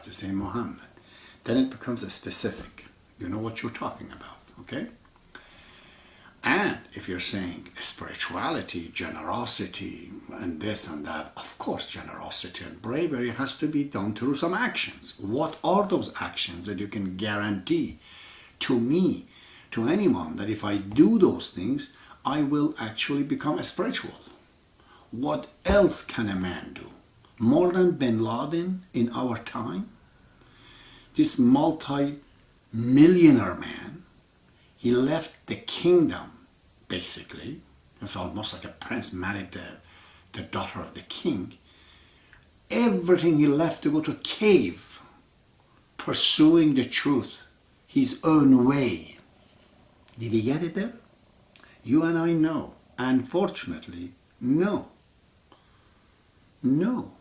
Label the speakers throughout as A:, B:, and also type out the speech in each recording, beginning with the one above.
A: to say Muhammad. Then it becomes a specific. You know what you're talking about, okay? And if you're saying spirituality, generosity, and this and that, of course generosity and bravery has to be done through some actions. What are those actions that you can guarantee to me, to anyone, that if I do those things, I will actually become spiritual? What else can a man do? More than Bin Laden in our time? This multi-millionaire man, he left the kingdom, basically. It's almost like a prince married the daughter of the king. Everything he left to go to a cave, pursuing the truth, his own way. Did he get it there? You and I know. Unfortunately, no. No.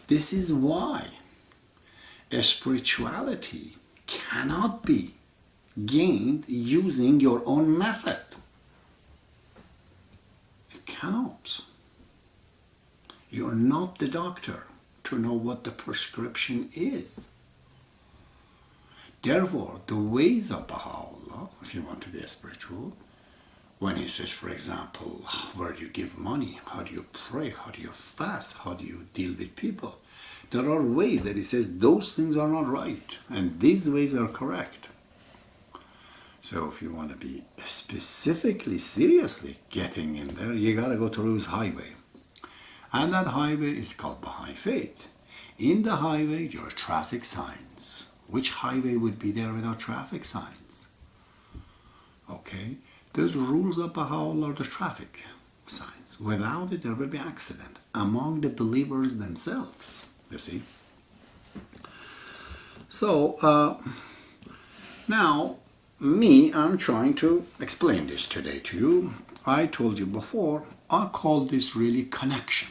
A: This is why a spirituality cannot be gained using your own method. It cannot. You're not the doctor to know what the prescription is. Therefore, the ways of Baha'u'llah, if you want to be a spiritual, when he says, for example, where do you give money? How do you pray? How do you fast? How do you deal with people? There are ways that he says those things are not right, and these ways are correct. So if you want to be specifically, seriously getting in there, you got to go through his highway. And that highway is called Baha'i faith. In the highway, there are traffic signs. Which highway would be there without traffic signs? Okay? Those rules of Baha'u'llah are the traffic signs. Without it, there will be accident among the believers themselves. You see? So, now, I'm trying to explain this today to you. I told you before, I call this really connection.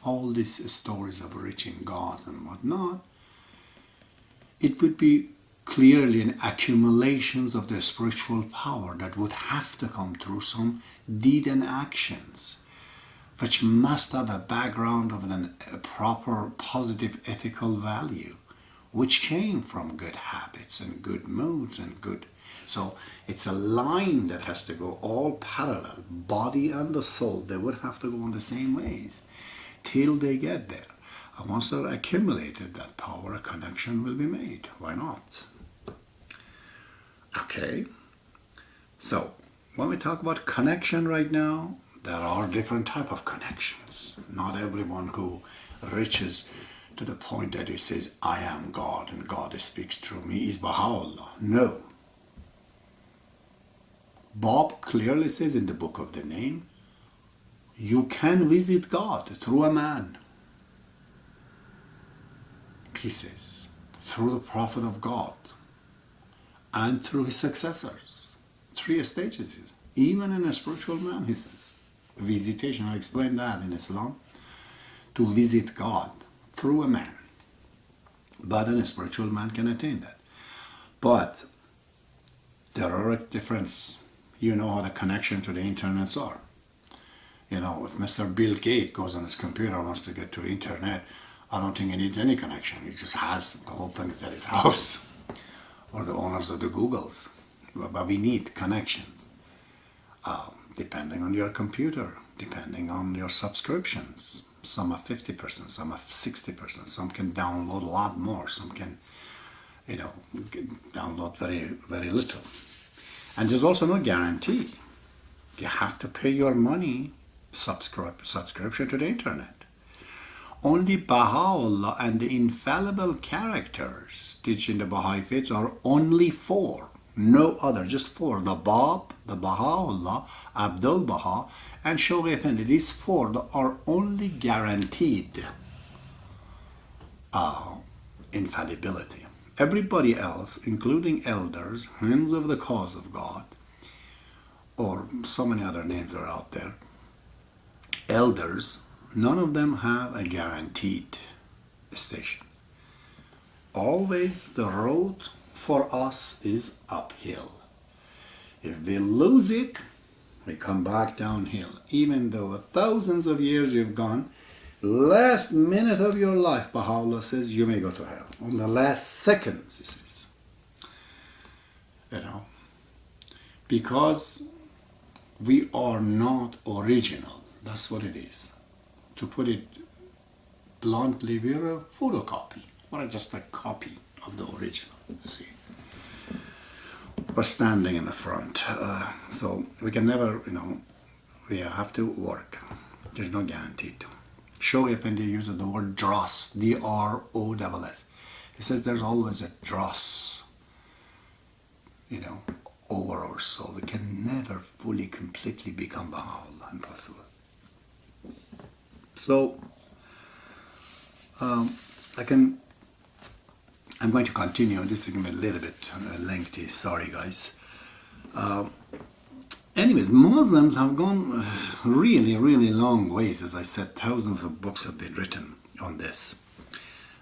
A: All these stories of reaching God and whatnot, it would be clearly an accumulations of the spiritual power that would have to come through some deed and actions, which must have a background of a proper positive ethical value, which came from good habits and good moods and good. So it's a line that has to go all parallel. Body and the soul, they would have to go in the same ways till they get there. And once they're accumulated, that power, a connection will be made. Why not? Okay. So when we talk about connection right now, there are different type of connections. Not everyone who reaches to the point that he says, I am God and God speaks through me is Baha'u'llah. No. Bob clearly says in the book of the name, you can visit God through a man. He says, through the prophet of God and through his successors. 3 stages. Even in a spiritual man, he says. Visitation, I explained that in Islam. To visit God through a man. But a spiritual man can attain that. But there are a difference. You know how the connection to the internets are. You know, if Mr. Bill Gates goes on his computer and wants to get to internet, I don't think he needs any connection. He just has the whole thing is at his house. Or the owners of the Googles. But we need connections. Depending on your computer, depending on your subscriptions. Some are 50%, some are 60%. Some can download a lot more. Some can, download very, very little. And there's also no guarantee. You have to pay your money subscription to the internet. Only Baha'u'llah and the infallible characters teaching the Baha'i faith are only 4. No other, just 4. The Bab, the Baha'u'llah, Abdul Baha, and Shoghi Effendi. These 4 are only guaranteed infallibility. Everybody else, including elders, hands of the cause of God, or so many other names are out there, elders, none of them have a guaranteed station. Always the road for us is uphill. If we lose it, we come back downhill. Even though thousands of years you've gone, last minute of your life, Baha'u'llah says, you may go to hell. On the last seconds, he says. You know, because we are not original. That's what it is. To put it bluntly, we're a photocopy. We're just a copy of the original, you see. We're standing in the front. So we can never, you know, we have to work. There's no guarantee. Shoghi Effendi uses the word dross, D-R-O-S-S. He says there's always a dross, you know, over our soul. We can never fully, completely become Baha'u'llah. Impossible. So, I'm going to continue. This is going to be a little bit lengthy. Sorry, guys. Anyways, Muslims have gone really, really long ways. As I said, thousands of books have been written on this.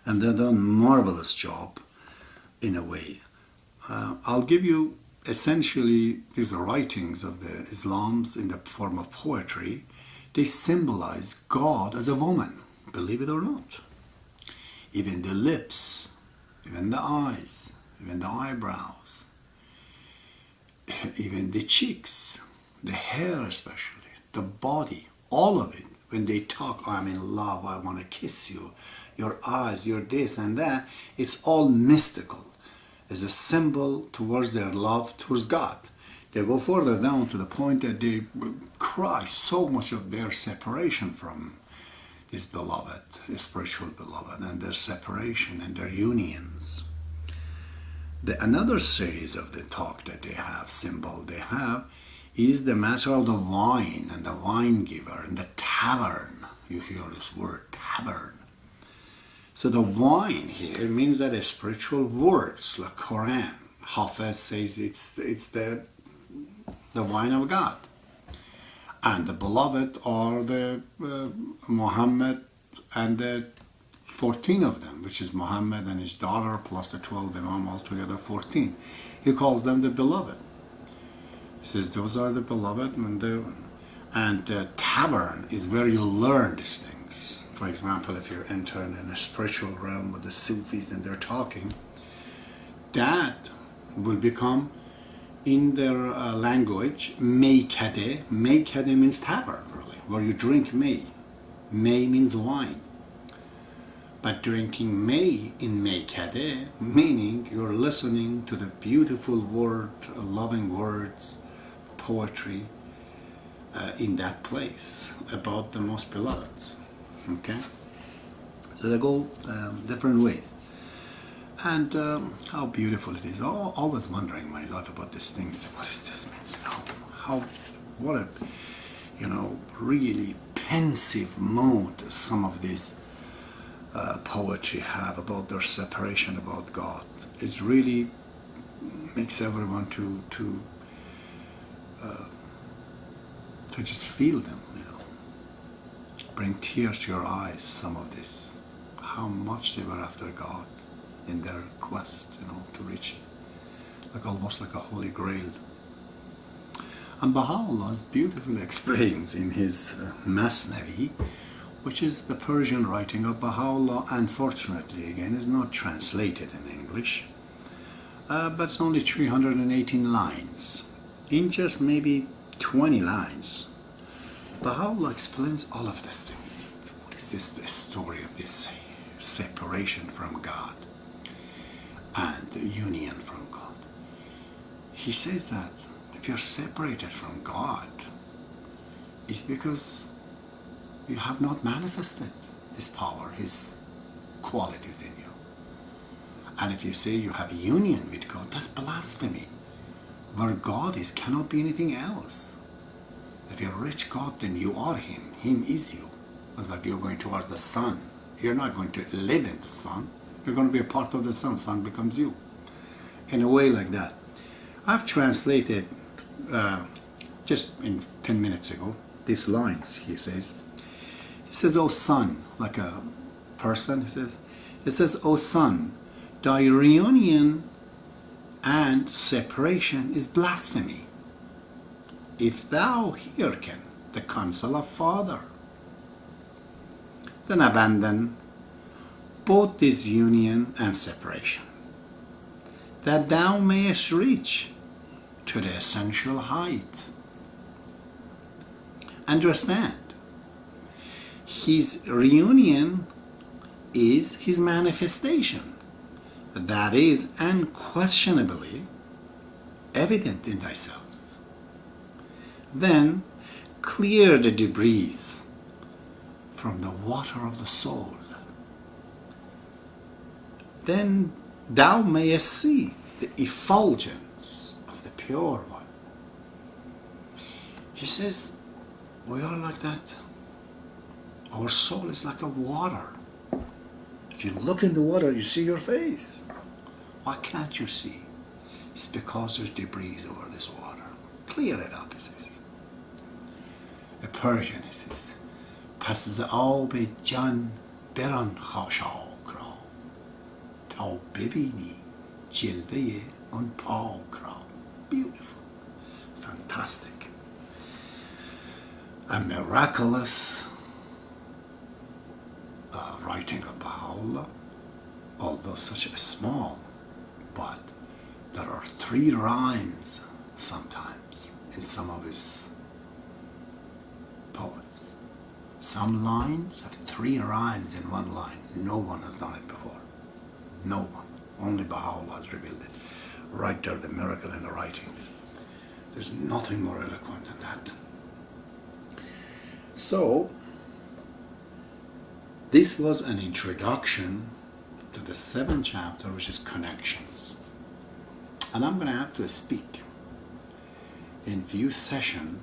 A: And they've done a marvelous job, in a way. I'll give you essentially these writings of the Islams in the form of poetry. They symbolize God as a woman, believe it or not. Even the lips, even the eyes, even the eyebrows, even the cheeks, the hair especially, the body, all of it. When they talk, I'm in love, I want to kiss you, your eyes, your this and that, it's all mystical. It's a symbol towards their love towards God. They go further down to the point that they cry so much of their separation from this beloved, this spiritual beloved, and their separation and their unions. Another series of the talk that they have, symbol they have, is the matter of the wine and the wine giver and the tavern. You hear this word, tavern. So the wine here means that spiritual words, like Quran. Hafiz says it's the wine of God. And the beloved are the Muhammad and the 14 of them, which is Muhammad and his daughter plus the 12 Imam, altogether 14. He calls them the beloved. He says those are the beloved, and the tavern is where you learn these things. For example, if you're entering in a spiritual realm with the Sufis and they're talking, that will become, in their language, Meykade. Meykade means tavern, really, where you drink May. May means wine. But drinking May in Meykade, meaning you're listening to the beautiful word, loving words, poetry in that place about the most beloved. Okay? So they go different ways. And how beautiful it is. Always wondering in my life about these things. What does this mean? What a, really pensive mood some of these poetry have about their separation about God. It really makes everyone to just feel them, bring tears to your eyes, some of this, how much they were after God in their quest, to reach almost like a holy grail. And Baha'ullah beautifully explains in his Masnavi, which is the Persian writing of Baha'u'llah, unfortunately again is not translated in English, but it's only 318 lines. In just maybe 20 lines, Baha'u'llah explains all of these things. What is this story of this separation from God and union from God? He says that if you're separated from God, it's because you have not manifested His power, His qualities in you. And if you say you have union with God, that's blasphemy. Where God is cannot be anything else. If you're rich God, then you are Him. Him is you. It's like you're going towards the sun. You're not going to live in the sun. You're going to be a part of the sun. Sun becomes you. In a way like that. I've translated just in 10 minutes ago these lines. He says, "O son," like a person. It says, "O son, thy reunion and separation is blasphemy. If thou hearken the counsel of father, then abandon both this union and separation, that thou mayest reach to the essential height. Understand, his reunion is his manifestation. That is unquestionably evident in thyself. Then clear the debris from the water of the soul. Then thou mayest see the effulgence of the pure one. He says, we are like that. Our soul is like a water. If you look in the water, you see your face. Why can't you see? It's because there's debris over this water. Clear it up, he says. A Persian, he says, پس از آب جان بران خاشاک را تا ببینی جلوه اون پاک را. Beautiful. Fantastic. A miraculous writing of Baha'ullah, although such a small, but there are 3 rhymes sometimes in some of his poets. Some lines have 3 rhymes in one line. No one has done it before. No one. Only Baha'u'llah has revealed it. Right there, the miracle in the writings. There's nothing more eloquent than that. So, this was an introduction to the 7th chapter, which is connections. And I'm going to have to speak in few sessions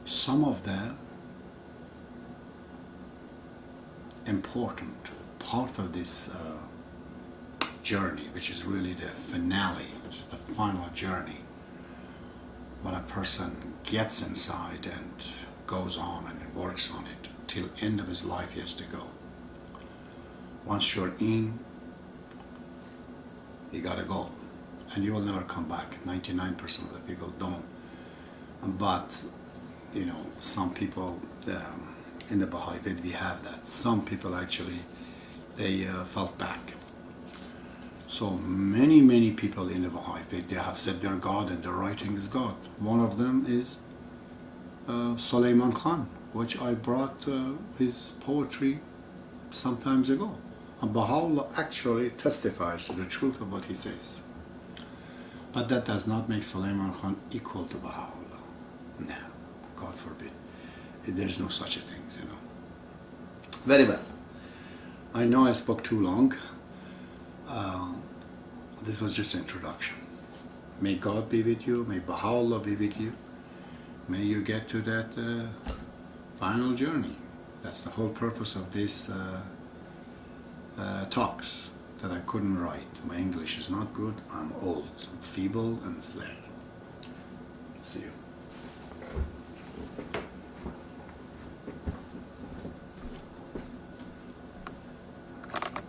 A: some of the important part of this journey, which is really the finale. This is the final journey when a person gets inside and goes on and works on it till end of his life. He has to go. Once you're in, you gotta go, and you will never come back. 99% of the people don't, but you know, some people in the Baha'i faith we have that. Some people actually they felt back. So many people in the Baha'i faith, they have said they're God and their writing is God. One of them is Suleiman Khan, which I brought his poetry some times ago. And Baha'u'llah actually testifies to the truth of what he says. But that does not make Suleiman Khan equal to Baha'u'llah. No, God forbid. There is no such a thing, you know. Very well. I know I spoke too long. This was just an introduction. May God be with you. May Baha'u'llah be with you. May you get to that final journey. That's the whole purpose of this talks that I couldn't write. My English is not good. I'm old, I'm feeble and flared. See you.